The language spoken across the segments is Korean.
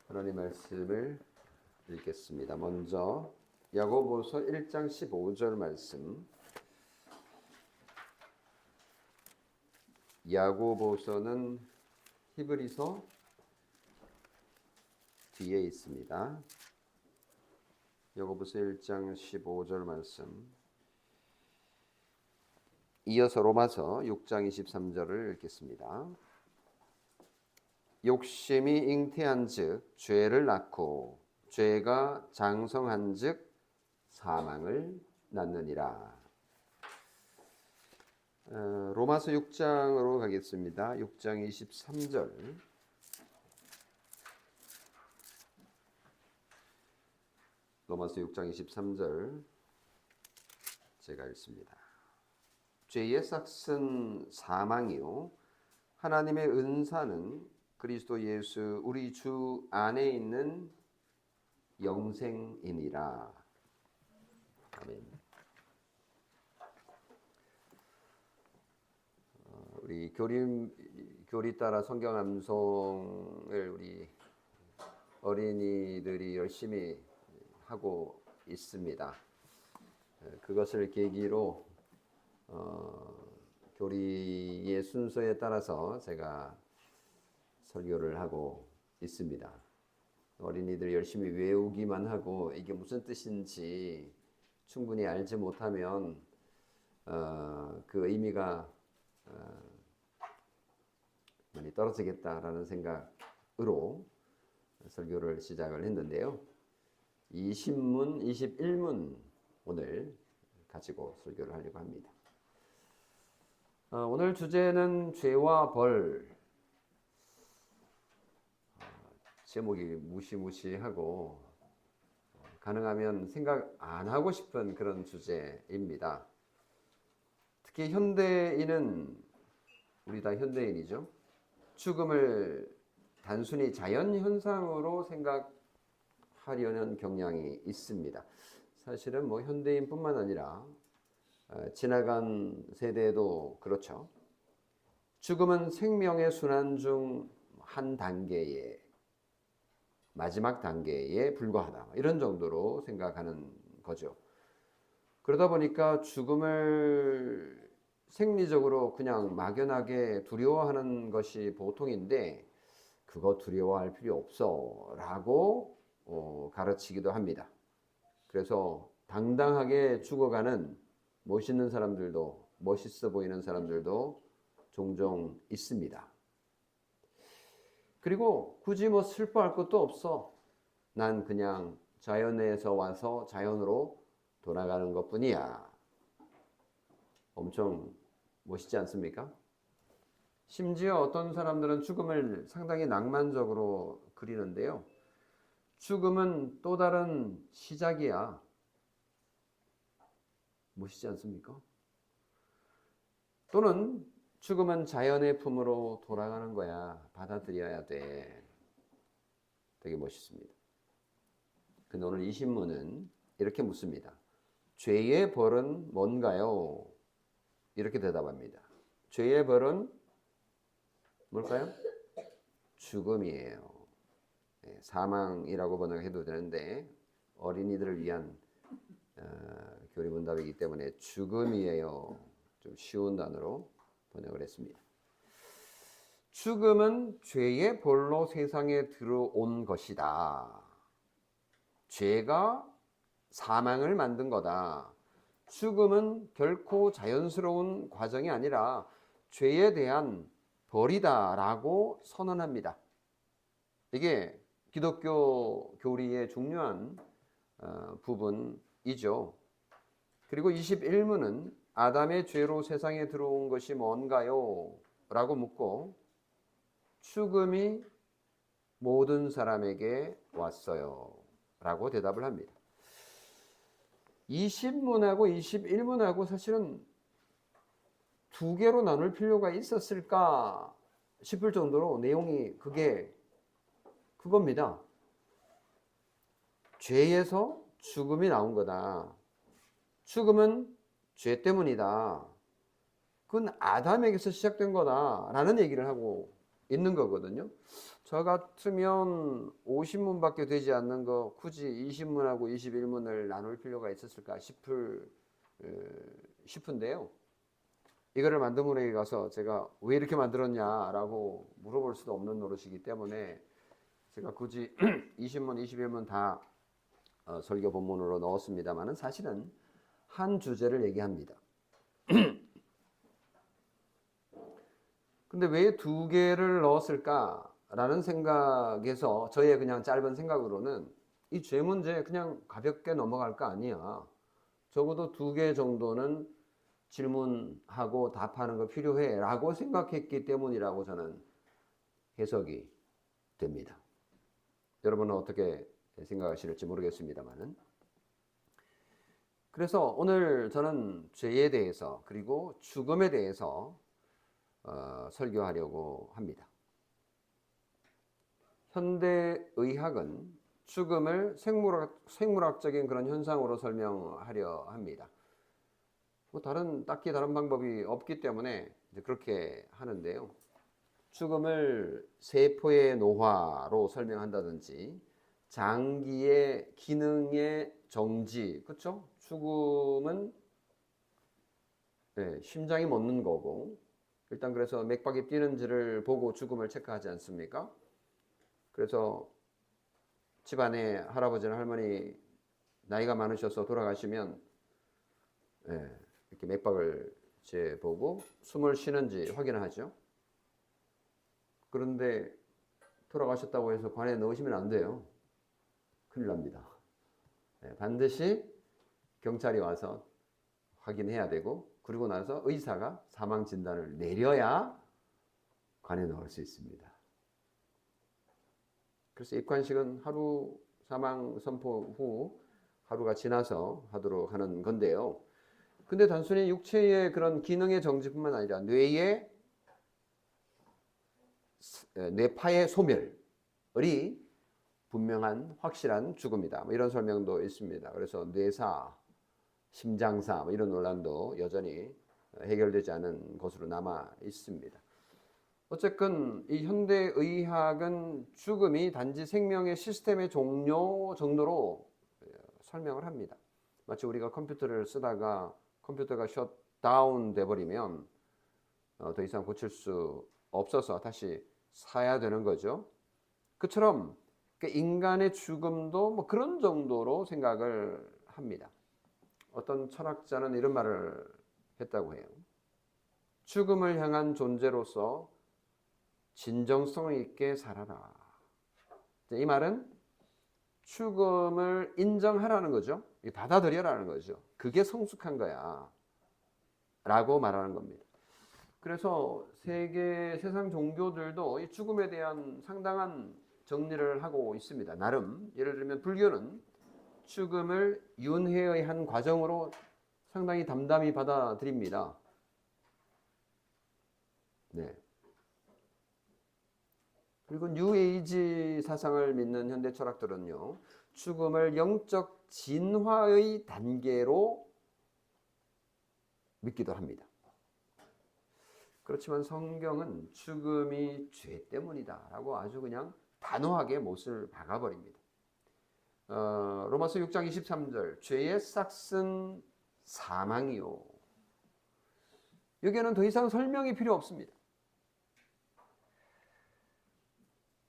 하나님 말씀을 읽겠습니다. 먼저 야고보서 1장 15절 말씀. 야고보서는 히브리서 뒤에 있습니다. 야고보서 1장 15절 말씀. 이어서 로마서 6장 23절을 읽겠습니다. 욕심이 잉태한즉 죄를 낳고 죄가 장성한즉 사망을 낳느니라. 로마서 6장으로 가겠습니다. 6장 23절. 로마서 6장 23절 제가 읽습니다. 죄의 삭은 사망이요 하나님의 은사는 그리스도 예수 우리 주 안에 있는 영생이니라. 아멘. 우리 교리 따라 성경 암송을 우리 어린이들이 열심히 하고 있습니다. 그것을 계기로 교리의 순서에 따라서 제가 설교를 하고 있습니다. 어린이들 열심히 외우기만 하고 이게 무슨 뜻인지 충분히 알지 못하면 그 의미가 많이 떨어지겠다라는 생각으로 설교를 시작을 했는데요. 20문, 21문 오늘 가지고 설교를 하려고 합니다. 오늘 주제는 죄와 벌. 제목이 무시무시하고 가능하면 생각 안 하고 싶은 그런 주제입니다. 특히 현대인은, 우리 다 현대인이죠. 죽음을 단순히 자연현상으로 생각하려는 경향이 있습니다. 사실은 뭐 현대인뿐만 아니라 지나간 세대도 그렇죠. 죽음은 생명의 순환 중 한 단계의 마지막 단계에 불과하다. 이런 정도로 생각하는 거죠. 그러다 보니까 죽음을 생리적으로 그냥 막연하게 두려워하는 것이 보통인데 그거 두려워할 필요 없어 라고 가르치기도 합니다. 그래서 당당하게 죽어가는 멋있는 사람들도, 멋있어 보이는 사람들도 종종 있습니다. 그리고 굳이 뭐 슬퍼할 것도 없어. 난 그냥 자연에서 와서 자연으로 돌아가는 것뿐이야. 엄청 멋있지 않습니까? 심지어 어떤 사람들은 죽음을 상당히 낭만적으로 그리는데요. 죽음은 또 다른 시작이야. 멋있지 않습니까? 또는 죽음은 자연의 품으로 돌아가는 거야. 받아들여야 돼. 되게 멋있습니다. 근데 오늘 이 신문은 이렇게 묻습니다. 죄의 벌은 뭔가요? 이렇게 대답합니다. 죄의 벌은 뭘까요? 죽음이에요. 사망이라고 번역해도 되는데 어린이들을 위한 교리문답이기 때문에 죽음이에요. 좀 쉬운 단어로 번역을 했습니다. 죽음은 죄의 벌로 세상에 들어온 것이다. 죄가 사망을 만든 거다. 죽음은 결코 자연스러운 과정이 아니라 죄에 대한 벌이다라고 선언합니다. 이게 기독교 교리의 중요한 부분이죠. 그리고 21문은 아담의 죄로 세상에 들어온 것이 뭔가요? 라고 묻고 죽음이 모든 사람에게 왔어요. 라고 대답을 합니다. 20문하고 21문하고 사실은 두 개로 나눌 필요가 있었을까 싶을 정도로 내용이 그겁니다. 죄에서 죽음이 나온 거다. 죽음은 죄 때문이다. 그건 아담에게서 시작된 거다라는 얘기를 하고 있는 거거든요. 저 같으면 50문밖에 되지 않는 거 굳이 20문하고 21문을 나눌 필요가 있었을까 싶은데요. 이거를 만든 분에게 가서 제가 왜 이렇게 만들었냐라고 물어볼 수도 없는 노릇이기 때문에 제가 굳이 20문, 21문 다 설교 본문으로 넣었습니다만은 사실은 한 주제를 얘기합니다. 근데 왜 두 개를 넣었을까라는 생각에서 저의 그냥 짧은 생각으로는 이 죄 문제 그냥 가볍게 넘어갈 거 아니야. 적어도 두 개 정도는 질문하고 답하는 거 필요해 라고 생각했기 때문이라고 저는 해석이 됩니다. 여러분은 어떻게 생각하실지 모르겠습니다만은. 그래서 오늘 저는 죄에 대해서 그리고 죽음에 대해서 설교하려고 합니다. 현대의학은 죽음을 생물학적인 그런 현상으로 설명하려 합니다. 딱히 다른 방법이 없기 때문에 이제 그렇게 하는데요. 죽음을 세포의 노화로 설명한다든지 장기의 기능의 정지, 그렇죠? 죽음은 심장이 멎는 거고 일단 그래서 맥박이 뛰는지를 보고 죽음을 체크하지 않습니까? 그래서 집안에 할아버지나 할머니 나이가 많으셔서 돌아가시면 이렇게 맥박을 재보고 숨을 쉬는지 확인하죠. 그런데 돌아가셨다고 해서 관에 넣으시면 안 돼요. 큰일 납니다. 반드시 경찰이 와서 확인해야 되고 그리고 나서 의사가 사망 진단을 내려야 관에 넣을 수 있습니다. 그래서 입관식은 하루 사망 선포 후 하루가 지나서 하도록 하는 건데요. 근데 단순히 육체의 그런 기능의 정지뿐만 아니라 뇌파의 소멸이 분명한 확실한 죽음이다. 이런 설명도 있습니다. 그래서 뇌사, 심장사 이런 논란도 여전히 해결되지 않은 것으로 남아 있습니다. 어쨌든 이 현대의학은 죽음이 단지 생명의 시스템의 종료 정도로 설명을 합니다. 마치 우리가 컴퓨터를 쓰다가 컴퓨터가 셧다운 돼버리면 더 이상 고칠 수 없어서 다시 사야 되는 거죠. 그처럼 인간의 죽음도 그런 정도로 생각을 합니다. 어떤 철학자는 이런 말을 했다고 해요. 죽음을 향한 존재로서 진정성 있게 살아라. 이 말은 죽음을 인정하라는 거죠. 받아들여라는 거죠. 그게 성숙한 거야. 라고 말하는 겁니다. 그래서 세상 종교들도 이 죽음에 대한 상당한 정리를 하고 있습니다. 나름. 예를 들면 불교는 죽음을 윤회의 한 과정으로 상당히 담담히 받아들입니다. 네. 그리고 뉴에이지 사상을 믿는 현대 철학들은요, 죽음을 영적 진화의 단계로 믿기도 합니다. 그렇지만 성경은 죽음이 죄 때문이다 라고 아주 그냥 단호하게 못을 박아버립니다. 로마서 6장 23절 죄의 싹은 사망이요. 여기에는 더 이상 설명이 필요 없습니다.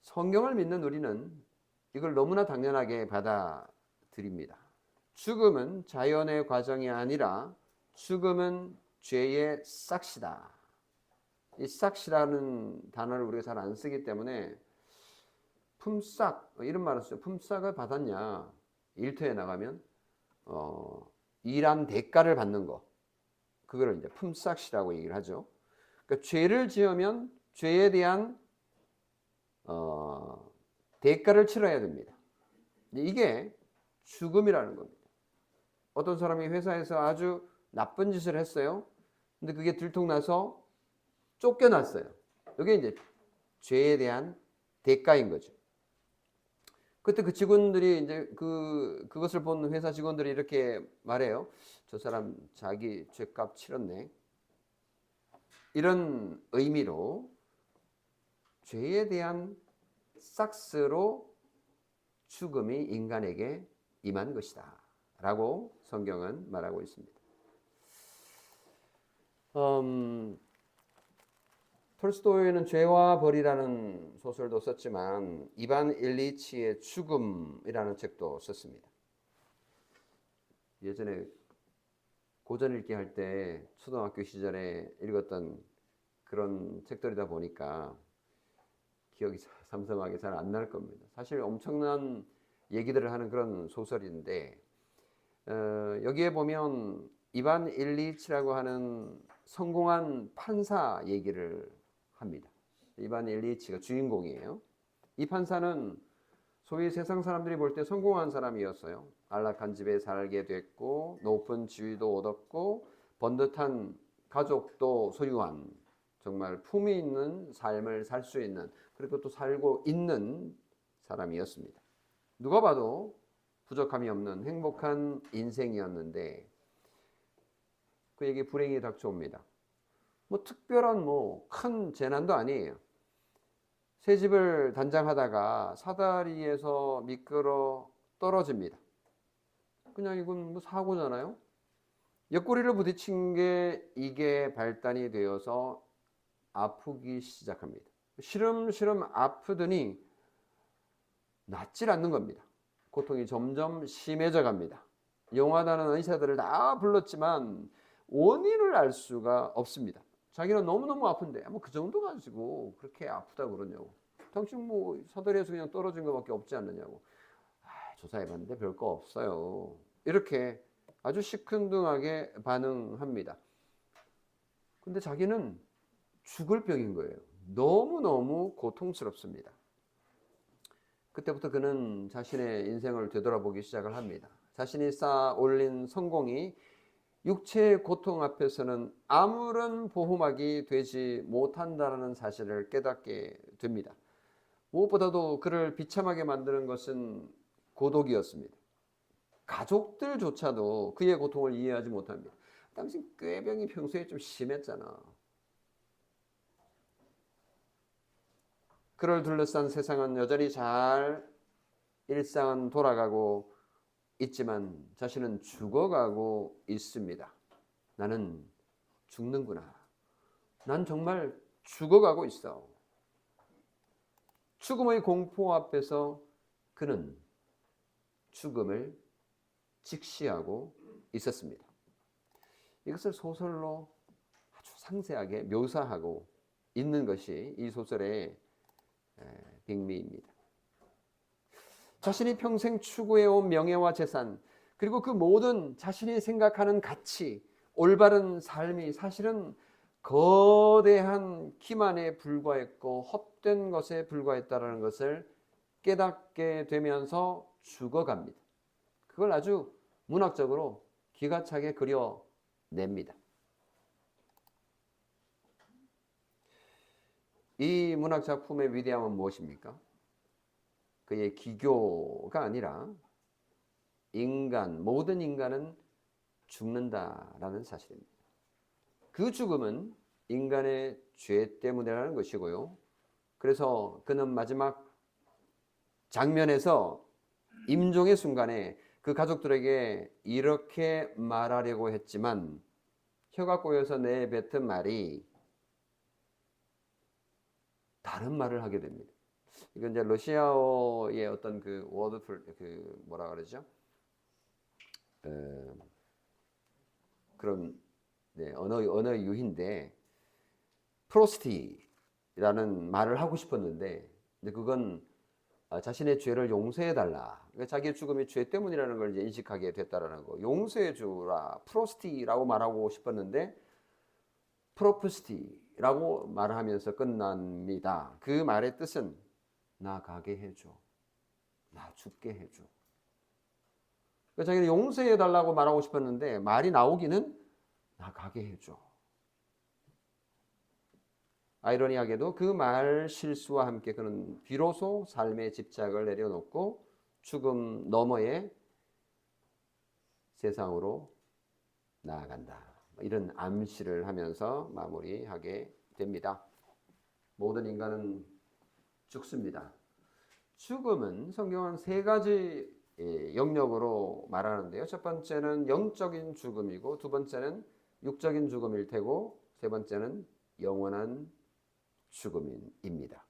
성경을 믿는 우리는 이걸 너무나 당연하게 받아들입니다. 죽음은 자연의 과정이 아니라 죽음은 죄의 싹이다. 이 싹이라는 단어를 우리가 잘 안 쓰기 때문에 품삯 이런 말을 쓰죠. 품삯을 받았냐? 일터에 나가면 일한 대가를 받는 거. 그거를 이제 품삯이라고 얘기를 하죠. 그러니까 죄를 지으면 죄에 대한 대가를 치러야 됩니다. 이게 죽음이라는 겁니다. 어떤 사람이 회사에서 아주 나쁜 짓을 했어요. 근데 그게 들통나서 쫓겨났어요. 이게 이제 죄에 대한 대가인 거죠. 그때 그 직원들이 이제 그것을 본 회사 직원들이 이렇게 말해요. 저 사람 자기 죄값 치렀네. 이런 의미로 죄에 대한 삭스로 죽음이 인간에게 임한 것이다 라고 성경은 말하고 있습니다. 톨스토이는 죄와 벌이라는 소설도 썼지만 이반 일리치의 죽음이라는 책도 썼습니다. 예전에 고전 읽기 할 때 초등학교 시절에 읽었던 그런 책들이다 보니까 기억이 삼삼하게 잘 안 날 겁니다. 사실 엄청난 얘기들을 하는 그런 소설인데 여기에 보면 이반 일리치라고 하는 성공한 판사 얘기를 합니다. 이반 일리치가 주인공이에요. 이 판사는 소위 세상 사람들이 볼 때 성공한 사람이었어요. 안락한 집에 살게 됐고 높은 지위도 얻었고 번듯한 가족도 소유한 정말 품위 있는 삶을 살 수 있는, 그리고 또 살고 있는 사람이었습니다. 누가 봐도 부족함이 없는 행복한 인생이었는데 그에게 불행이 닥쳐옵니다. 뭐 특별한 큰 재난도 아니에요. 새 집을 단장하다가 사다리에서 미끄러 떨어집니다. 그냥 이건 뭐 사고잖아요. 옆구리를 부딪힌 게 이게 발단이 되어서 아프기 시작합니다. 시름시름 아프더니 낫질 않는 겁니다. 고통이 점점 심해져 갑니다. 용하다는 의사들을 다 불렀지만 원인을 알 수가 없습니다. 자기는 너무너무 아픈데 그 정도 가지고 그렇게 아프다고 그러냐고. 당신 사다리에서 그냥 떨어진 것밖에 없지 않느냐고. 조사해봤는데 별거 없어요. 이렇게 아주 시큰둥하게 반응합니다. 근데 자기는 죽을 병인 거예요. 너무너무 고통스럽습니다. 그때부터 그는 자신의 인생을 되돌아보기 시작을 합니다. 자신이 쌓아 올린 성공이 육체의 고통 앞에서는 아무런 보호막이 되지 못한다는 사실을 깨닫게 됩니다. 무엇보다도 그를 비참하게 만드는 것은 고독이었습니다. 가족들조차도 그의 고통을 이해하지 못합니다. 당신 꾀병이 평소에 좀 심했잖아. 그를 둘러싼 세상은 여전히 잘 일상은 돌아가고 있지만 자신은 죽어가고 있습니다. 나는 죽는구나. 난 정말 죽어가고 있어. 죽음의 공포 앞에서 그는 죽음을 직시하고 있었습니다. 이것을 소설로 아주 상세하게 묘사하고 있는 것이 이 소설의 백미입니다. 자신이 평생 추구해온 명예와 재산, 그리고 그 모든 자신이 생각하는 가치, 올바른 삶이 사실은 거대한 기만에 불과했고 헛된 것에 불과했다는 것을 깨닫게 되면서 죽어갑니다. 그걸 아주 문학적으로 기가 차게 그려냅니다. 이 문학 작품의 위대함은 무엇입니까? 그의 기교가 아니라 모든 인간은 죽는다라는 사실입니다. 그 죽음은 인간의 죄 때문이라는 것이고요. 그래서 그는 마지막 장면에서 임종의 순간에 그 가족들에게 이렇게 말하려고 했지만 혀가 꼬여서 내뱉은 말이 다른 말을 하게 됩니다. 이건 이제 러시아어의 어떤 그 워드 뭐라 그러죠? 그런 언어의 유희인데 프로스티라는 말을 하고 싶었는데 근데 그건 자신의 죄를 용서해 달라. 그러니까 자기의 죽음이 죄 때문이라는 걸 이제 인식하게 됐다라는 거. 용서해 주라. 프로스티라고 말하고 싶었는데 프로프스티라고 말하면서 끝납니다. 그 말의 뜻은 나 가게 해줘. 나 죽게 해줘. 그러니까 자기는 용서해 달라고 말하고 싶었는데 말이 나오기는 나 가게 해줘. 아이러니하게도 그 말 실수와 함께 그는 비로소 삶의 집착을 내려놓고 죽음 너머의 세상으로 나아간다. 이런 암시를 하면서 마무리하게 됩니다. 모든 인간은 죽습니다. 죽음은 성경은 세 가지 영역으로 말하는데요. 첫 번째는 영적인 죽음이고, 두 번째는 육적인 죽음일 테고, 세 번째는 영원한 죽음입니다.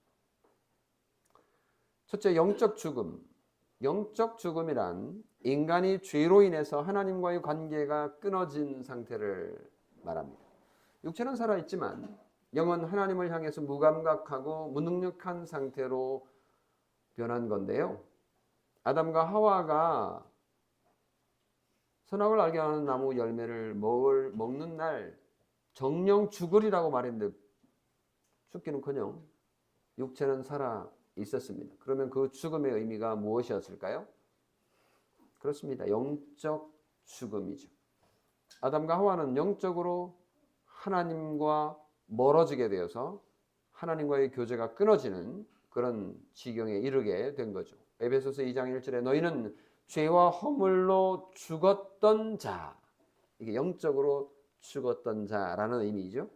첫째, 영적 죽음. 영적 죽음이란 인간이 죄로 인해서 하나님과의 관계가 끊어진 상태를 말합니다. 육체는 살아있지만 영은 하나님을 향해서 무감각하고 무능력한 상태로 변한 건데요. 아담과 하와가 선악을 알게 하는 나무 열매를 먹는 날 정령 죽으리라고 말했는데 죽기는커녕 육체는 살아 있었습니다. 그러면 그 죽음의 의미가 무엇이었을까요? 그렇습니다. 영적 죽음이죠. 아담과 하와는 영적으로 하나님과 멀어지게 되어서 하나님과의 교제가 끊어지는 그런 지경에 이르게 된 거죠. 에베소서 2장 1절에 너희는 죄와 허물로 죽었던 자, 이게 영적으로 죽었던 자라는 의미죠.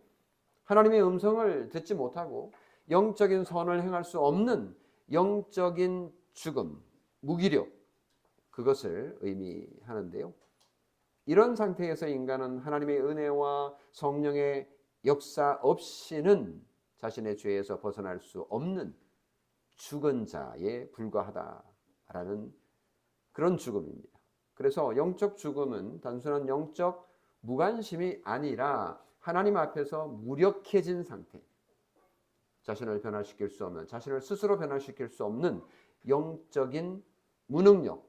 하나님의 음성을 듣지 못하고 영적인 선을 행할 수 없는 영적인 죽음, 무기력, 그것을 의미하는데요. 이런 상태에서 인간은 하나님의 은혜와 성령의 역사 없이는 자신의 죄에서 벗어날 수 없는 죽은 자에 불과하다라는 그런 죽음입니다. 그래서 영적 죽음은 단순한 영적 무관심이 아니라 하나님 앞에서 무력해진 상태, 자신을 변화시킬 수 없는, 자신을 스스로 변화시킬 수 없는 영적인 무능력,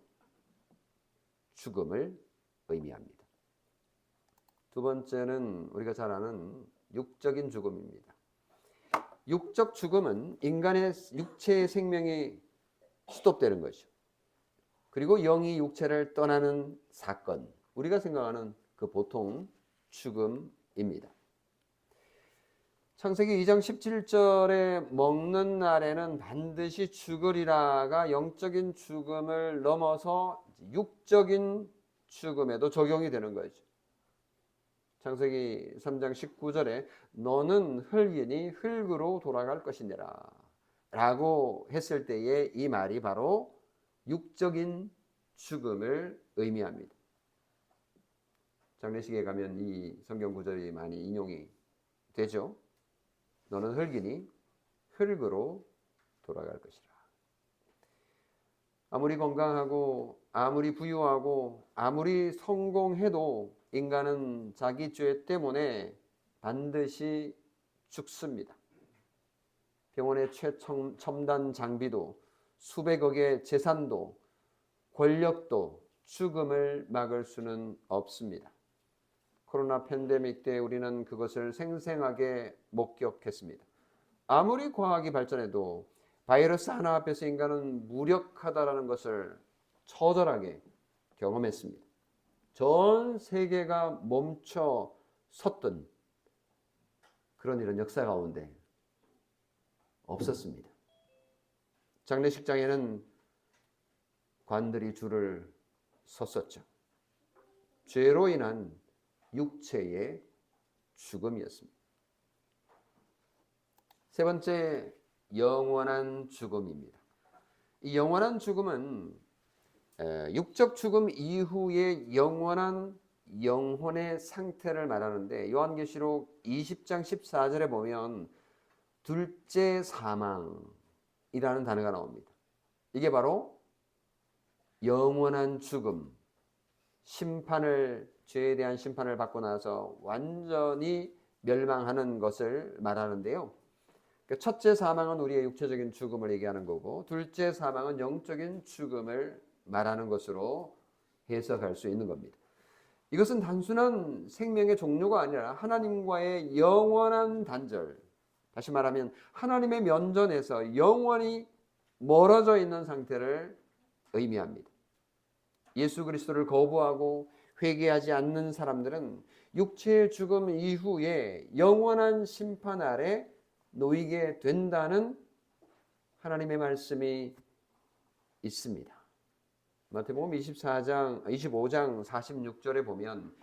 죽음을 의미합니다. 두 번째는 우리가 잘 아는 육적인 죽음입니다. 육적 죽음은 인간의 육체의 생명이 스톱되는 것이죠. 그리고 영이 육체를 떠나는 사건, 우리가 생각하는 그 보통 죽음입니다. 창세기 2장 17절에 먹는 날에는 반드시 죽으리라가 영적인 죽음을 넘어서 육적인 죽음에도 적용이 되는 거죠. 창세기 3장 19절에 너는 흙이니 흙으로 돌아갈 것이니라 라고 했을 때에 이 말이 바로 육적인 죽음을 의미합니다. 장례식에 가면 이 성경 구절이 많이 인용이 되죠. 너는 흙이니 흙으로 돌아갈 것이라. 아무리 건강하고 아무리 부유하고 아무리 성공해도 인간은 자기 죄 때문에 반드시 죽습니다. 병원의 최첨단 장비도 수백억의 재산도 권력도 죽음을 막을 수는 없습니다. 코로나 팬데믹 때 우리는 그것을 생생하게 목격했습니다. 아무리 과학이 발전해도 바이러스 하나 앞에서 인간은 무력하다라는 것을 처절하게 경험했습니다. 전 세계가 멈춰 섰던 그런 일은 역사 가운데 없었습니다. 장례식장에는 관들이 줄을 섰었죠. 죄로 인한 육체의 죽음이었습니다. 세 번째, 영원한 죽음입니다. 이 영원한 죽음은 육적 죽음 이후의 영원한 영혼의 상태를 말하는데 요한계시록 20장 14절에 보면 둘째 사망이라는 단어가 나옵니다. 이게 바로 영원한 죽음, 죄에 대한 심판을 받고 나서 완전히 멸망하는 것을 말하는데요. 첫째 사망은 우리의 육체적인 죽음을 얘기하는 거고, 둘째 사망은 영적인 죽음을 말하는 것으로 해석할 수 있는 겁니다. 이것은 단순한 생명의 종료가 아니라 하나님과의 영원한 단절, 다시 말하면 하나님의 면전에서 영원히 멀어져 있는 상태를 의미합니다. 예수 그리스도를 거부하고 회개하지 않는 사람들은 육체의 죽음 이후에 영원한 심판 아래 놓이게 된다는 하나님의 말씀이 있습니다. 마태복음 25장 46절에 보면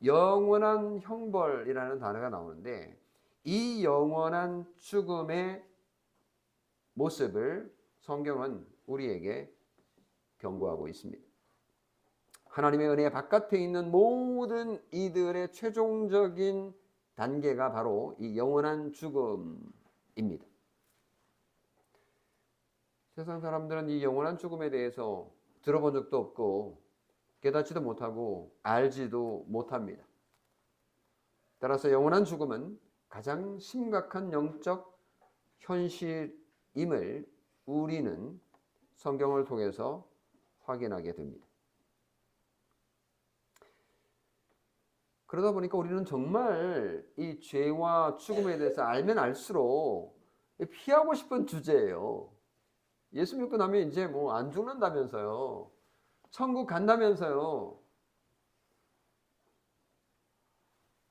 영원한 형벌이라는 단어가 나오는데 이 영원한 죽음의 모습을 성경은 우리에게 경고하고 있습니다. 하나님의 은혜 바깥에 있는 모든 이들의 최종적인 단계가 바로 이 영원한 죽음입니다. 세상 사람들은 이 영원한 죽음에 대해서 들어본 적도 없고 깨닫지도 못하고 알지도 못합니다. 따라서 영원한 죽음은 가장 심각한 영적 현실임을 우리는 성경을 통해서 확인하게 됩니다. 그러다 보니까 우리는 정말 이 죄와 죽음에 대해서 알면 알수록 피하고 싶은 주제예요. 예수 믿고 나면 이제 뭐 안 죽는다면서요. 천국 간다면서요.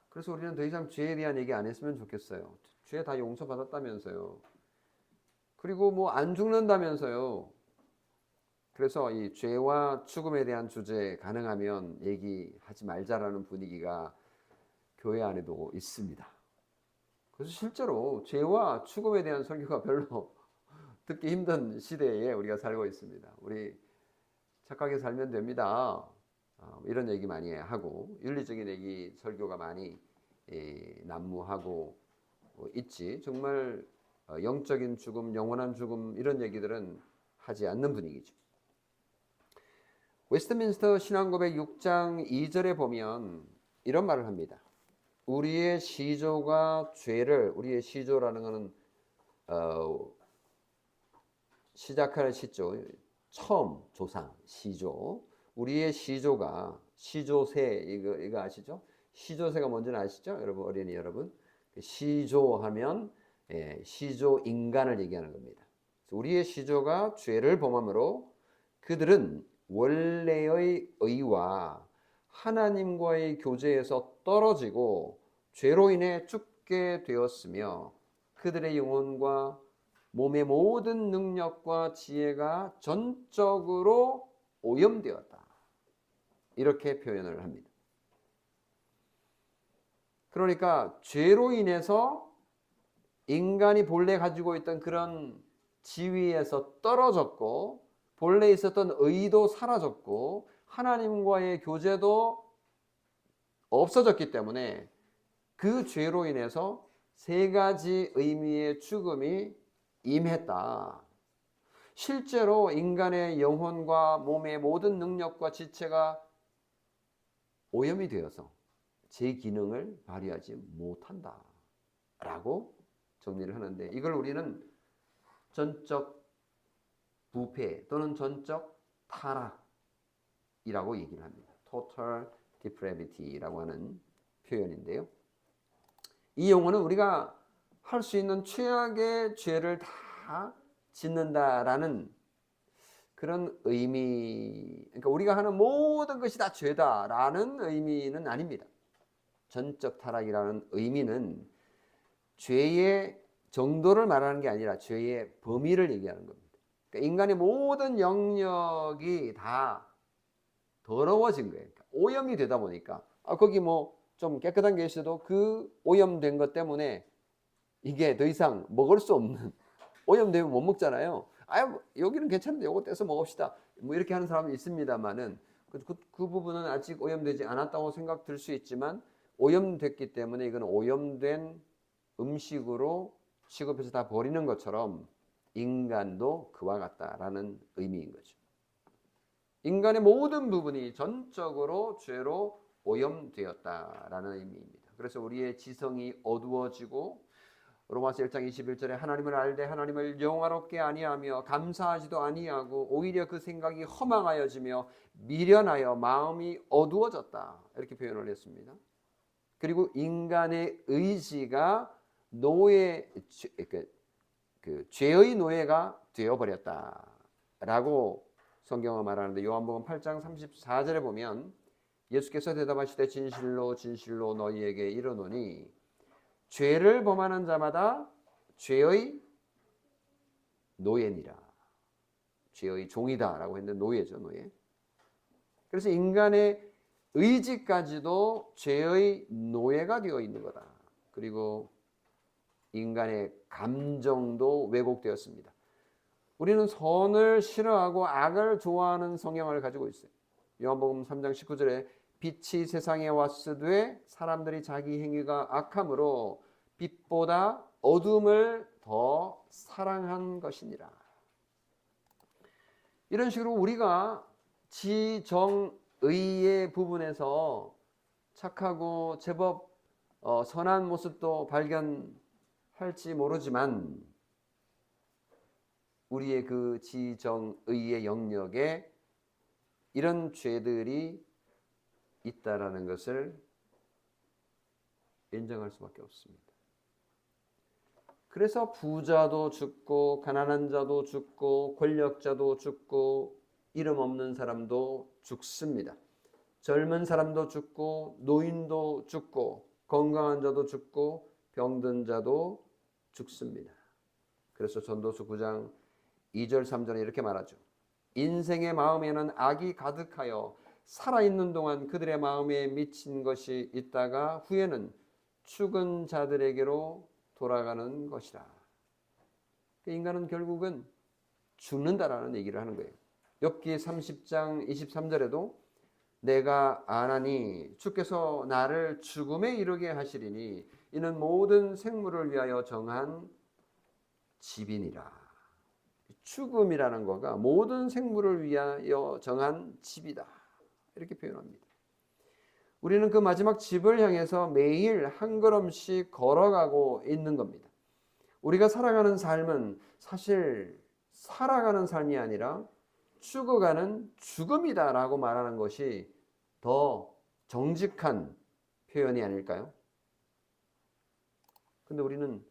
그래서 우리는 더 이상 죄에 대한 얘기 안 했으면 좋겠어요. 죄 다 용서받았다면서요. 그리고 뭐 안 죽는다면서요. 그래서 이 죄와 죽음에 대한 주제 가능하면 얘기하지 말자라는 분위기가 교회 안에도 있습니다. 그래서 실제로 죄와 죽음에 대한 설교가 별로 듣기 힘든 시대에 우리가 살고 있습니다. 우리 착하게 살면 됩니다. 이런 얘기 많이 하고 윤리적인 얘기 설교가 많이 난무하고 있지. 정말 영적인 죽음, 영원한 죽음 이런 얘기들은 하지 않는 분위기죠. 웨스트민스터 신앙고백 6장 2절에 보면 이런 말을 합니다. 우리의 시조가 죄를, 우리의 시조라는 것은 시작하는 시조, 처음 조상, 시조. 우리의 시조가 시조새 이거 아시죠? 시조새가 뭔지는 아시죠? 여러분 어린이 여러분. 시조하면 시조 인간을 얘기하는 겁니다. 우리의 시조가 죄를 범함으로 그들은 원래의 의와 하나님과의 교제에서 떨어지고 죄로 인해 죽게 되었으며 그들의 영혼과 몸의 모든 능력과 지혜가 전적으로 오염되었다. 이렇게 표현을 합니다. 그러니까 죄로 인해서 인간이 본래 가지고 있던 그런 지위에서 떨어졌고 본래 있었던 의도 사라졌고 하나님과의 교제도 없어졌기 때문에 그 죄로 인해서 세 가지 의미의 죽음이 임했다. 실제로 인간의 영혼과 몸의 모든 능력과 지체가 오염이 되어서 제 기능을 발휘하지 못한다 라고 정리를 하는데 이걸 우리는 전적 부패 또는 전적 타락이라고 얘기를 합니다. Total depravity라고 하는 표현인데요. 이 용어는 우리가 할 수 있는 최악의 죄를 다 짓는다라는 그런 의미, 그러니까 우리가 하는 모든 것이 다 죄다라는 의미는 아닙니다. 전적 타락이라는 의미는 죄의 정도를 말하는 게 아니라 죄의 범위를 얘기하는 겁니다. 그러니까 인간의 모든 영역이 다 더러워진 거예요. 그러니까 오염이 되다 보니까 거기 뭐 좀 깨끗한 게 있어도 그 오염된 것 때문에 이게 더 이상 먹을 수 없는 오염되면 못 먹잖아요. 여기는 괜찮은데 요거 떼서 먹읍시다. 뭐 이렇게 하는 사람이 있습니다만은 그 부분은 아직 오염되지 않았다고 생각 들 수 있지만 오염됐기 때문에 이건 오염된 음식으로 취급해서 다 버리는 것처럼 인간도 그와 같다라는 의미인 거죠. 인간의 모든 부분이 전적으로 죄로 오염되었다라는 의미입니다. 그래서 우리의 지성이 어두워지고 로마서 1장 21절에 하나님을 알되 하나님을 영화롭게 아니하며 감사하지도 아니하고 오히려 그 생각이 허망하여지며 미련하여 마음이 어두워졌다 이렇게 표현을 했습니다. 그리고 인간의 의지가 죄의 노예가 되어버렸다라고 성경은 말하는데 요한복음 8장 34절에 보면 예수께서 대답하시되 진실로 진실로 너희에게 이르노니 죄를 범하는 자마다 죄의 노예니라. 죄의 종이다라고 했는데 노예죠, 노예. 그래서 인간의 의지까지도 죄의 노예가 되어 있는 거다. 그리고 인간의 감정도 왜곡되었습니다. 우리는 선을 싫어하고 악을 좋아하는 성향을 가지고 있어요. 요한복음 3장 19절에 빛이 세상에 왔으되 사람들이 자기 행위가 악함으로 빛보다 어둠을 더 사랑한 것이니라. 이런 식으로 우리가 지정의의 부분에서 착하고 제법 선한 모습도 발견할지 모르지만 우리의 그 지정의의 영역에 이런 죄들이 있다라는 것을 인정할 수밖에 없습니다. 그래서 부자도 죽고 가난한 자도 죽고 권력자도 죽고 이름 없는 사람도 죽습니다. 젊은 사람도 죽고 노인도 죽고 건강한 자도 죽고 병든 자도 죽습니다. 그래서 전도서 9장 2절 3절에 이렇게 말하죠. 인생의 마음에는 악이 가득하여 살아있는 동안 그들의 마음에 미친 것이 있다가 후에는 죽은 자들에게로 돌아가는 것이다. 인간은 결국은 죽는다라는 얘기를 하는 거예요. 욥기 30장 23절에도 내가 아나니 주께서 나를 죽음에 이르게 하시리니 이는 모든 생물을 위하여 정한 집이니라. 죽음이라는 거가 모든 생물을 위하여 정한 집이다. 이렇게 표현합니다. 우리는 그 마지막 집을 향해서 매일 한 걸음씩 걸어가고 있는 겁니다. 우리가 살아가는 삶은 사실 살아가는 삶이 아니라 죽어가는 죽음이다라고 말하는 것이 더 정직한 표현이 아닐까요? 근데 우리는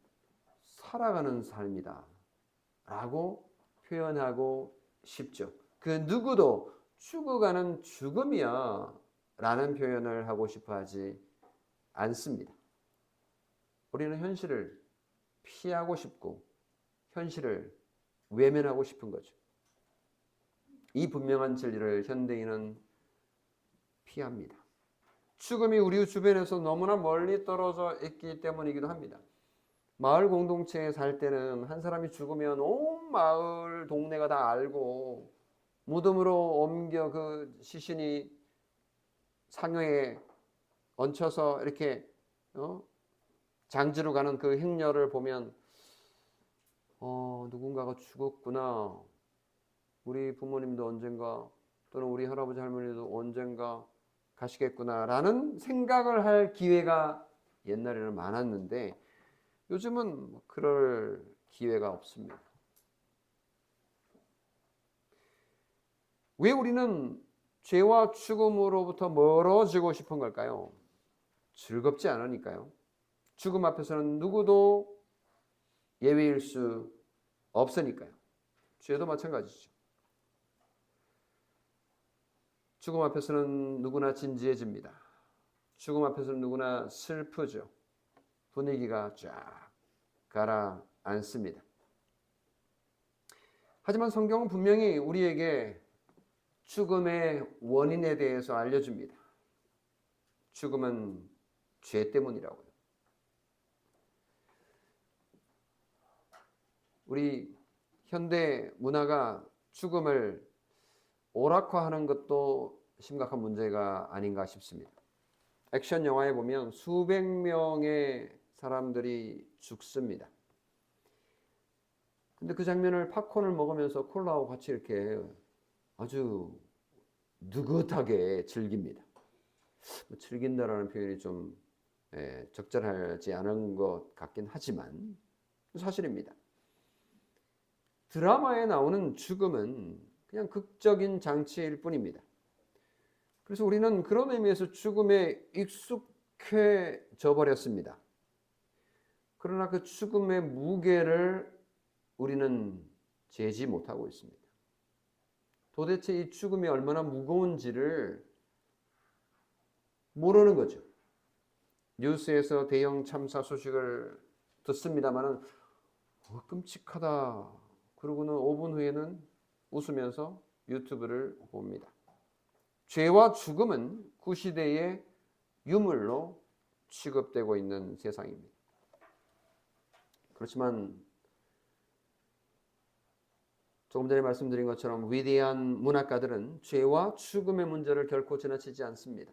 살아가는 삶이다 라고 표현하고 싶죠. 그 누구도 죽어가는 죽음이야 라는 표현을 하고 싶어 하지 않습니다. 우리는 현실을 피하고 싶고 현실을 외면하고 싶은 거죠. 이 분명한 진리를 현대인은 피합니다. 죽음이 우리 주변에서 너무나 멀리 떨어져 있기 때문이기도 합니다. 마을 공동체에 살 때는 한 사람이 죽으면 온 마을 동네가 다 알고 무덤으로 옮겨 그 시신이 상여에 얹혀서 이렇게 장지로 가는 그 행렬을 보면 누군가가 죽었구나. 우리 부모님도 언젠가 또는 우리 할아버지 할머니도 언젠가 가시겠구나라는 생각을 할 기회가 옛날에는 많았는데 요즘은 그럴 기회가 없습니다. 왜 우리는 죄와 죽음으로부터 멀어지고 싶은 걸까요? 즐겁지 않으니까요. 죽음 앞에서는 누구도 예외일 수 없으니까요. 죄도 마찬가지죠. 죽음 앞에서는 누구나 진지해집니다. 죽음 앞에서는 누구나 슬프죠. 분위기가 쫙 가라앉습니다. 하지만 성경은 분명히 우리에게 죽음의 원인에 대해서 알려줍니다. 죽음은 죄 때문이라고요. 우리 현대 문화가 죽음을 오락화하는 것도 심각한 문제가 아닌가 싶습니다. 액션 영화에 보면 수백 명의 사람들이 죽습니다. 근데 그 장면을 팝콘을 먹으면서 콜라하고 같이 이렇게 아주 느긋하게 즐깁니다. 즐긴다라는 표현이 좀 적절하지 않은 것 같긴 하지만 사실입니다. 드라마에 나오는 죽음은 그냥 극적인 장치일 뿐입니다. 그래서 우리는 그런 의미에서 죽음에 익숙해져 버렸습니다. 그러나 그 죽음의 무게를 우리는 재지 못하고 있습니다. 도대체 이 죽음이 얼마나 무거운지를 모르는 거죠. 뉴스에서 대형 참사 소식을 듣습니다마는 끔찍하다. 그러고는 5분 후에는 웃으면서 유튜브를 봅니다. 죄와 죽음은 구시대의 유물로 취급되고 있는 세상입니다. 그렇지만 조금 전에 말씀드린 것처럼 위대한 문학가들은 죄와 죽음의 문제를 결코 지나치지 않습니다.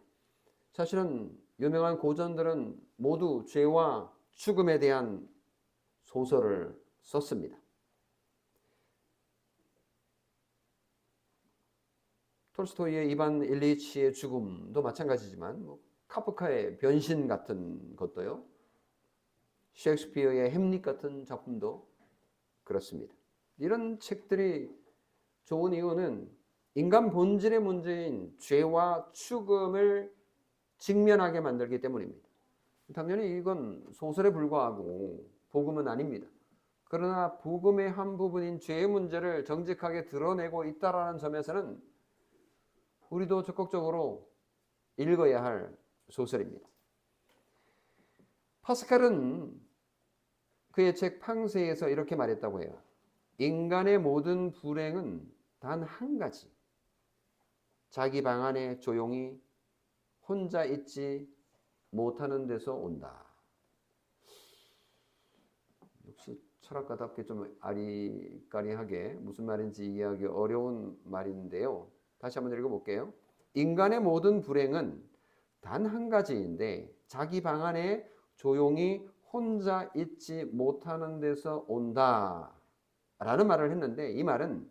사실은 유명한 고전들은 모두 죄와 죽음에 대한 소설을 썼습니다. 톨스토이의 이반 일리치의 죽음도 마찬가지지만 카프카의 변신 같은 것도요. 셰익스피어의 햄릿 같은 작품도 그렇습니다. 이런 책들이 좋은 이유는 인간 본질의 문제인 죄와 죽음을 직면하게 만들기 때문입니다. 당연히 이건 소설에 불과하고 복음은 아닙니다. 그러나 복음의 한 부분인 죄의 문제를 정직하게 드러내고 있다는 점에서는 우리도 적극적으로 읽어야 할 소설입니다. 파스칼은 그의 책 팡세에서 이렇게 말했다고 해요. 인간의 모든 불행은 단 한 가지. 자기 방 안에 조용히 혼자 있지 못하는 데서 온다. 역시 철학가답게 좀 아리까리하게 무슨 말인지 이해하기 어려운 말인데요. 다시 한번 읽어볼게요. 인간의 모든 불행은 단 한 가지인데 자기 방 안에 조용히 혼자 있지 못하는 데서 온다 라는 말을 했는데, 이 말은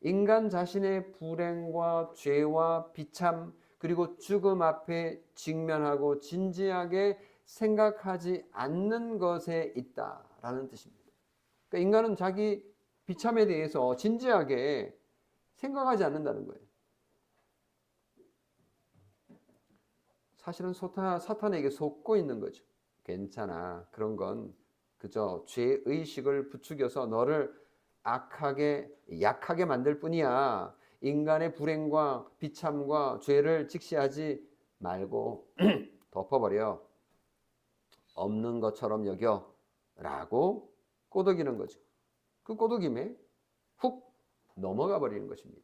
인간 자신의 불행과 죄와 비참 그리고 죽음 앞에 직면하고 진지하게 생각하지 않는 것에 있다라는 뜻입니다. 그러니까 인간은 자기 비참에 대해서 진지하게 생각하지 않는다는 거예요. 사실은 사탄에게 속고 있는 거죠. 괜찮아. 그런 건 그저 죄의식을 부추겨서 너를 악하게, 약하게 만들 뿐이야. 인간의 불행과 비참과 죄를 직시하지 말고 덮어버려. 없는 것처럼 여겨. 라고 꼬드기는 거죠. 그 꼬드김에 훅 넘어가 버리는 것입니다.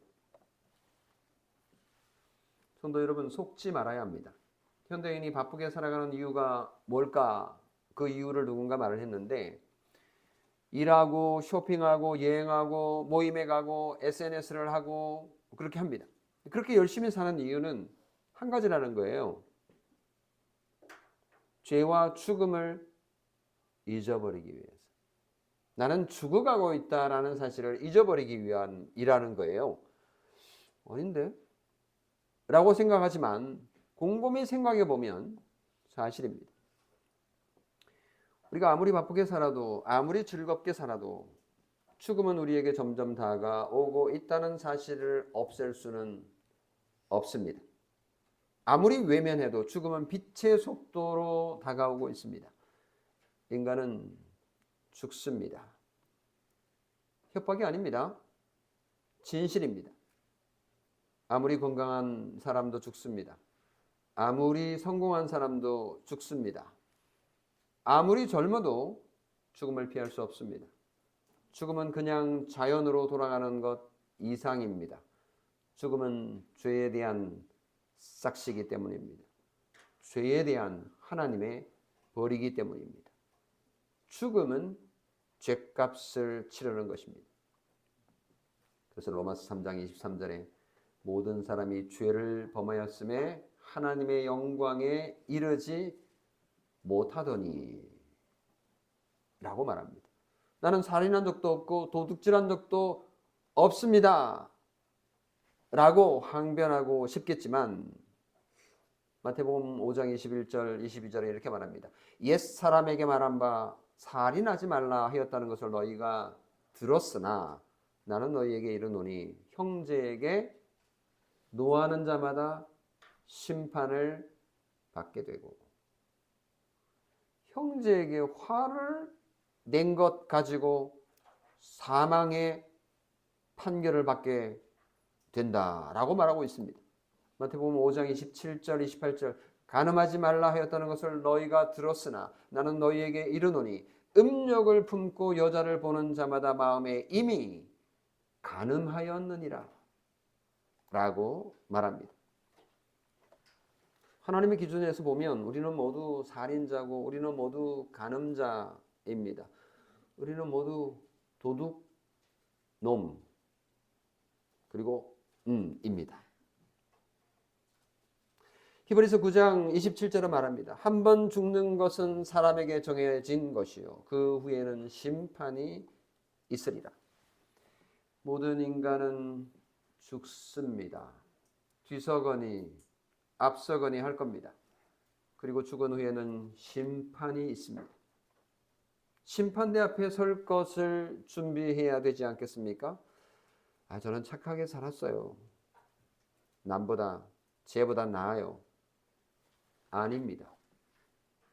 성도 여러분, 속지 말아야 합니다. 현대인이 바쁘게 살아가는 이유가 뭘까? 그 이유를 누군가 말을 했는데, 일하고 쇼핑하고 여행하고 모임에 가고 SNS를 하고 그렇게 합니다. 그렇게 열심히 사는 이유는 한 가지라는 거예요. 죄와 죽음을 잊어버리기 위해서. 나는 죽어가고 있다라는 사실을 잊어버리기 위한 일하는 거예요. 아닌데? 라고 생각하지만 곰곰이 생각해 보면 사실입니다. 우리가 아무리 바쁘게 살아도, 아무리 즐겁게 살아도 죽음은 우리에게 점점 다가오고 있다는 사실을 없앨 수는 없습니다. 아무리 외면해도 죽음은 빛의 속도로 다가오고 있습니다. 인간은 죽습니다. 협박이 아닙니다. 진실입니다. 아무리 건강한 사람도 죽습니다. 아무리 성공한 사람도 죽습니다. 아무리 젊어도 죽음을 피할 수 없습니다. 죽음은 그냥 자연으로 돌아가는 것 이상입니다. 죽음은 죄에 대한 싹시기 때문입니다. 죄에 대한 하나님의 벌이기 때문입니다. 죽음은 죄값을 치르는 것입니다. 그래서 로마서 3장 23절에 모든 사람이 죄를 범하였음에 하나님의 영광에 이르지 못하더니 라고 말합니다. 나는 살인한 적도 없고 도둑질한 적도 없습니다 라고 항변하고 싶겠지만 마태복음 5장 21절 22절에 이렇게 말합니다. 옛사람에게 말한 바 살인하지 말라 하였다는 것을 너희가 들었으나 나는 너희에게 이르노니 형제에게 노하는 자마다 심판을 받게 되고, 형제에게 화를 낸 것 가지고 사망의 판결을 받게 된다라고 말하고 있습니다. 마태복음 5장 27절 28절 간음하지 말라 하였다는 것을 너희가 들었으나 나는 너희에게 이르노니 음욕을 품고 여자를 보는 자마다 마음에 이미 간음하였느니라 라고 말합니다. 하나님의 기준에서 보면 우리는 모두 살인자고 우리는 모두 간음자입니다. 우리는 모두 도둑놈, 그리고 입니다. 히브리서 9장 27절에 말합니다. 한 번 죽는 것은 사람에게 정해진 것이요 그 후에는 심판이 있으리라. 모든 인간은 죽습니다. 뒤서거니 앞서거니 할 겁니다. 그리고 죽은 후에는 심판이 있습니다. 심판대 앞에 설 것을 준비해야 되지 않겠습니까? 저는 착하게 살았어요. 남보다 쟤보다 나아요. 아닙니다.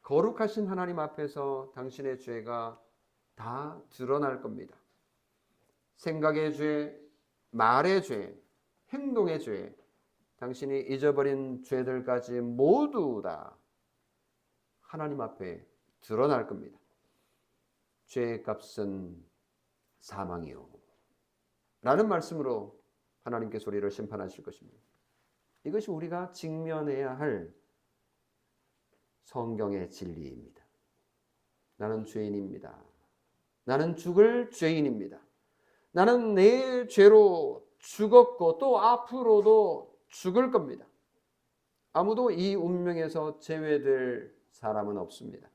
거룩하신 하나님 앞에서 당신의 죄가 다 드러날 겁니다. 생각의 죄, 말의 죄, 행동의 죄, 당신이 잊어버린 죄들까지 모두 다 하나님 앞에 드러날 겁니다. 죄의 값은 사망이요 라는 말씀으로 하나님께서 우리를 심판하실 것입니다. 이것이 우리가 직면해야 할 성경의 진리입니다. 나는 죄인입니다. 나는 죽을 죄인입니다. 나는 내 죄로 죽었고 또 앞으로도 죽을 겁니다. 아무도 이 운명에서 제외될 사람은 없습니다.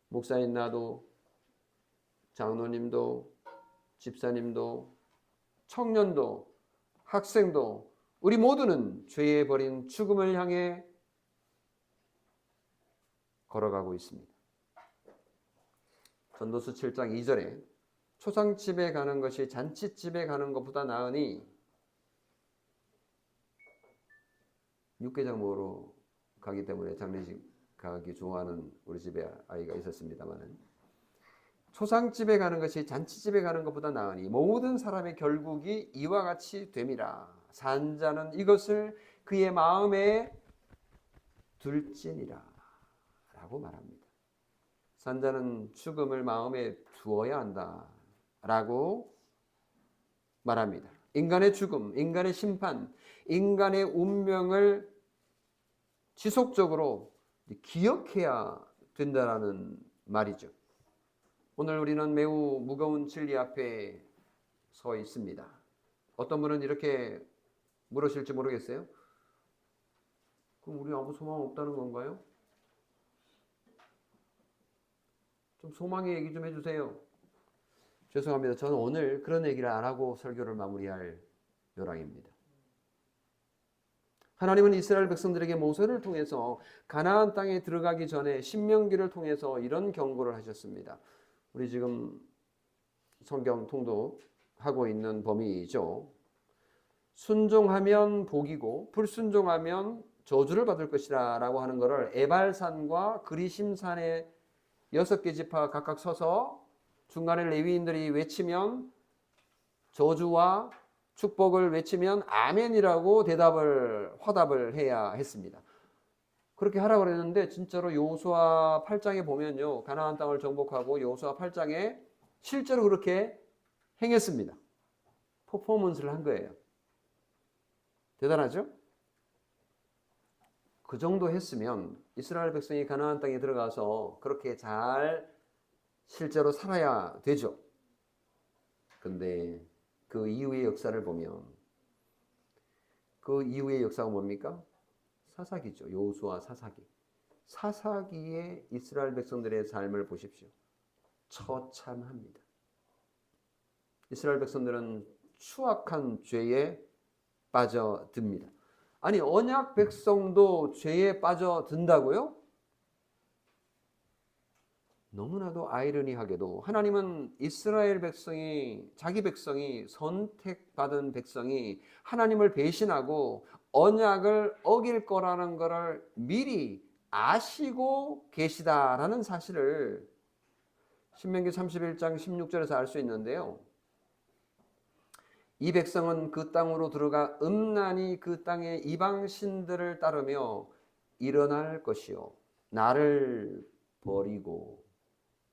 목사인 나도, 장로님도, 집사님도, 청년도, 학생도 우리 모두는 죄에 버린 죽음을 향해 걸어가고 있습니다. 전도서 7장 2절에 초상집에 가는 것이 잔치집에 가는 것보다 나으니 육개장 먹으러 가기 때문에 장례식 가기 좋아하는 우리 집에 아이가 있었습니다만 초상집에 가는 것이 잔치집에 가는 것보다 나으니 모든 사람의 결국이 이와 같이 됨이라. 산 자는 이것을 그의 마음에 둘지니라 라고 말합니다. 산 자는 죽음을 마음에 두어야 한다 라고 말합니다. 인간의 죽음, 인간의 심판, 인간의 운명을 지속적으로 기억해야 된다는 말이죠. 오늘 우리는 매우 무거운 진리 앞에 서 있습니다. 어떤 분은 이렇게 물으실지 모르겠어요. 그럼 우리 아무 소망 없다는 건가요? 좀 소망의 얘기 좀 해주세요. 죄송합니다. 저는 오늘 그런 얘기를 안 하고 설교를 마무리할 요랑입니다. 하나님은 이스라엘 백성들에게 모세를 통해서 가나안 땅에 들어가기 전에 신명기를 통해서 이런 경고를 하셨습니다. 우리 지금 성경 통독하고 있는 범위이죠. 순종하면 복이고 불순종하면 저주를 받을 것이라 라고 하는 것을 에발산과 그리심산의 6개 지파 각각 서서 중간에 레위인들이 외치면 저주와 축복을 외치면 아멘이라고 화답을 해야 했습니다. 그렇게 하라고 그랬는데 진짜로 여호수아 8장에 보면요. 가나안 땅을 정복하고 여호수아 8장에 실제로 그렇게 행했습니다. 퍼포먼스를 한 거예요. 대단하죠? 그 정도 했으면 이스라엘 백성이 가나안 땅에 들어가서 그렇게 잘 실제로 살아야 되죠. 근데 그 이후의 역사를 보면 그 이후의 역사가 뭡니까? 사사기죠. 여호수아 사사기. 사사기의 이스라엘 백성들의 삶을 보십시오. 처참합니다. 이스라엘 백성들은 추악한 죄에 빠져듭니다. 아니 언약 백성도 죄에 빠져든다고요? 너무나도 아이러니하게도 하나님은 이스라엘 백성이 자기 백성이 선택받은 백성이 하나님을 배신하고 언약을 어길 거라는 것을 미리 아시고 계시다라는 사실을 신명기 31장 16절에서 알 수 있는데요. 이 백성은 그 땅으로 들어가 음란히 그 땅의 이방 신들을 따르며 일어날 것이요 나를 버리고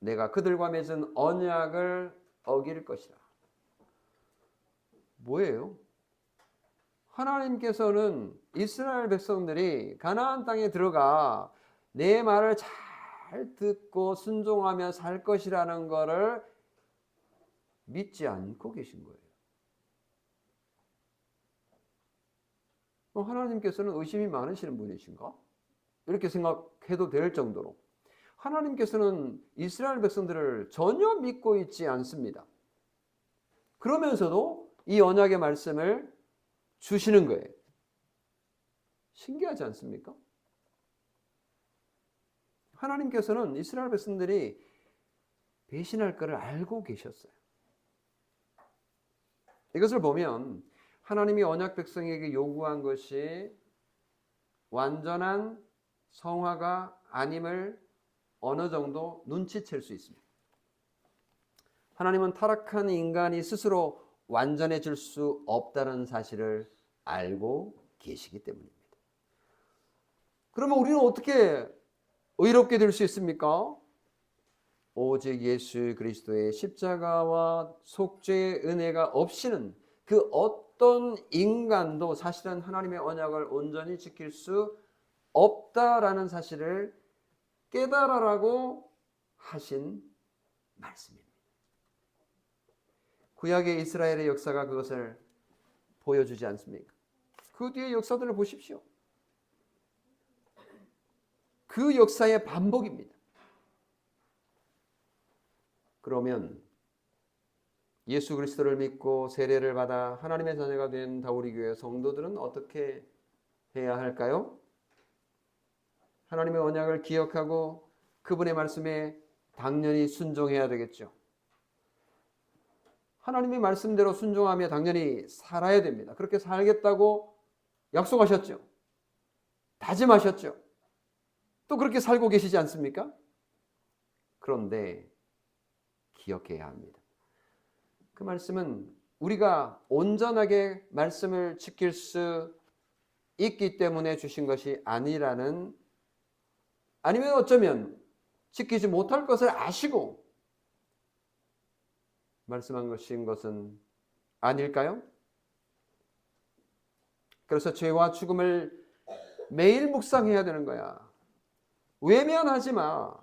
내가 그들과 맺은 언약을 어길 것이라. 뭐예요? 하나님께서는 이스라엘 백성들이 가나안 땅에 들어가 내 말을 잘 듣고 순종하며 살 것이라는 것을 믿지 않고 계신 거예요. 하나님께서는 의심이 많으시는 분이신가? 이렇게 생각해도 될 정도로 하나님께서는 이스라엘 백성들을 전혀 믿고 있지 않습니다. 그러면서도 이 언약의 말씀을 주시는 거예요. 신기하지 않습니까? 하나님께서는 이스라엘 백성들이 배신할 것을 알고 계셨어요. 이것을 보면 하나님이 언약 백성에게 요구한 것이 완전한 성화가 아님을 어느 정도 눈치챌 수 있습니다. 하나님은 타락한 인간이 스스로 완전해질 수 없다는 사실을 알고 계시기 때문입니다. 그러면 우리는 어떻게 의롭게 될 수 있습니까? 오직 예수 그리스도의 십자가와 속죄의 은혜가 없이는 그 어떤 인간도 사실은 하나님의 언약을 온전히 지킬 수 없다라는 사실을 깨달으라고 하신 말씀입니다. 구약의 이스라엘의 역사가 그것을 보여주지 않습니까? 그 뒤의 역사들을 보십시오. 그 역사의 반복입니다. 그러면 예수 그리스도를 믿고 세례를 받아 하나님의 자녀가 된 다우리 교회 성도들은 어떻게 해야 할까요? 하나님의 언약을 기억하고 그분의 말씀에 당연히 순종해야 되겠죠. 하나님의 말씀대로 순종하며 당연히 살아야 됩니다. 그렇게 살겠다고 약속하셨죠. 다짐하셨죠. 또 그렇게 살고 계시지 않습니까? 그런데 기억해야 합니다. 그 말씀은 우리가 온전하게 말씀을 지킬 수 있기 때문에 주신 것이 아니라는, 아니면 어쩌면 지키지 못할 것을 아시고 말씀한 것은 아닐까요? 그래서 죄와 죽음을 매일 묵상해야 되는 거야. 외면하지 마.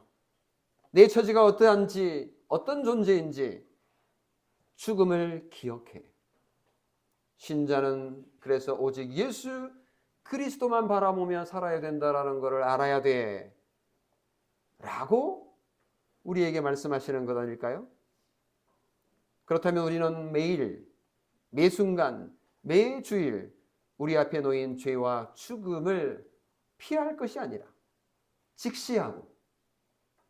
내 처지가 어떠한지, 어떤 존재인지 죽음을 기억해. 신자는 그래서 오직 예수 그리스도만 바라보며 살아야 된다라는 것을 알아야 돼 라고 우리에게 말씀하시는 것 아닐까요? 그렇다면 우리는 매일, 매 순간, 매 주일 우리 앞에 놓인 죄와 죽음을 피할 것이 아니라 직시하고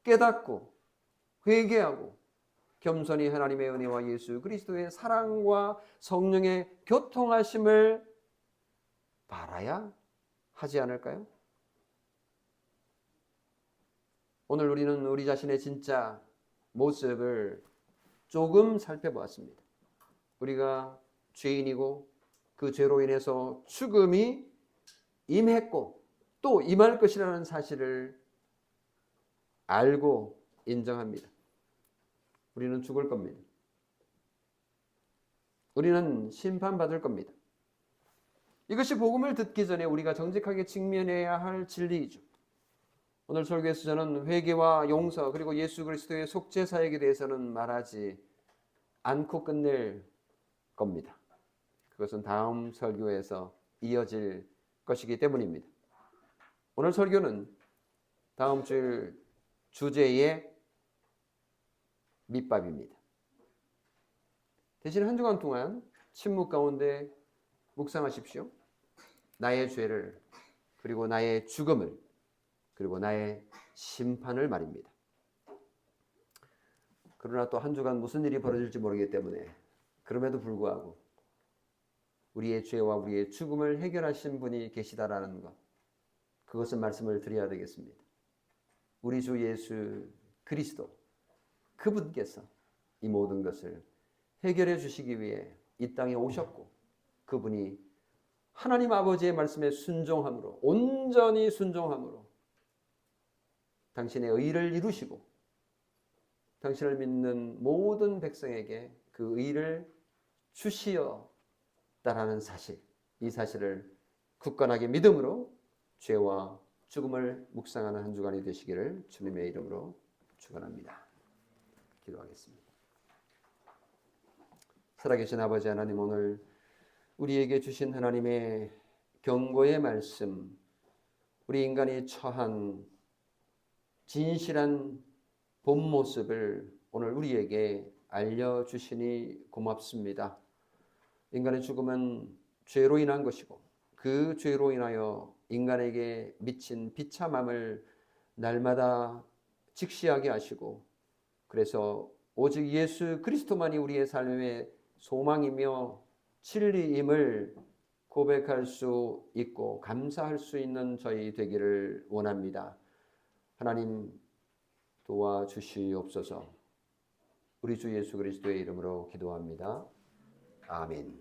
깨닫고 회개하고 겸손히 하나님의 은혜와 예수 그리스도의 사랑과 성령의 교통하심을 바라야 하지 않을까요? 오늘 우리는 우리 자신의 진짜 모습을 조금 살펴보았습니다. 우리가 죄인이고 그 죄로 인해서 죽음이 임했고 또 임할 것이라는 사실을 알고 인정합니다. 우리는 죽을 겁니다. 우리는 심판받을 겁니다. 이것이 복음을 듣기 전에 우리가 정직하게 직면해야 할 진리이죠. 오늘 설교에서 저는 회개와 용서 그리고 예수 그리스도의 속죄 사역에 대해서는 말하지 않고 끝낼 겁니다. 그것은 다음 설교에서 이어질 것이기 때문입니다. 오늘 설교는 다음 주일 주제의 밑밥입니다. 대신 한 주간 동안 침묵 가운데 묵상하십시오. 나의 죄를, 그리고 나의 죽음을, 그리고 나의 심판을 말입니다. 그러나 또 한 주간 무슨 일이 벌어질지 모르기 때문에 그럼에도 불구하고 우리의 죄와 우리의 죽음을 해결하신 분이 계시다라는 것, 그것은 말씀을 드려야 되겠습니다. 우리 주 예수 그리스도, 그분께서 이 모든 것을 해결해 주시기 위해 이 땅에 오셨고 그분이 하나님 아버지의 말씀에 순종함으로, 온전히 순종함으로 당신의 의를 이루시고 당신을 믿는 모든 백성에게 그 의를 주시었다라는 사실, 이 사실을 굳건하게 믿음으로 죄와 죽음을 묵상하는 한 주간이 되시기를 주님의 이름으로 축원합니다. 기도하겠습니다. 살아계신 아버지 하나님, 오늘 우리에게 주신 하나님의 경고의 말씀, 우리 인간이 처한 진실한 본 모습을 오늘 우리에게 알려주시니 고맙습니다. 인간의 죽음은 죄로 인한 것이고 그 죄로 인하여 인간에게 미친 비참함을 날마다 직시하게 하시고, 그래서 오직 예수 그리스도만이 우리의 삶의 소망이며 진리임을 고백할 수 있고 감사할 수 있는 저희 되기를 원합니다. 하나님 도와주시옵소서. 우리 주 예수 그리스도의 이름으로 기도합니다. 아멘.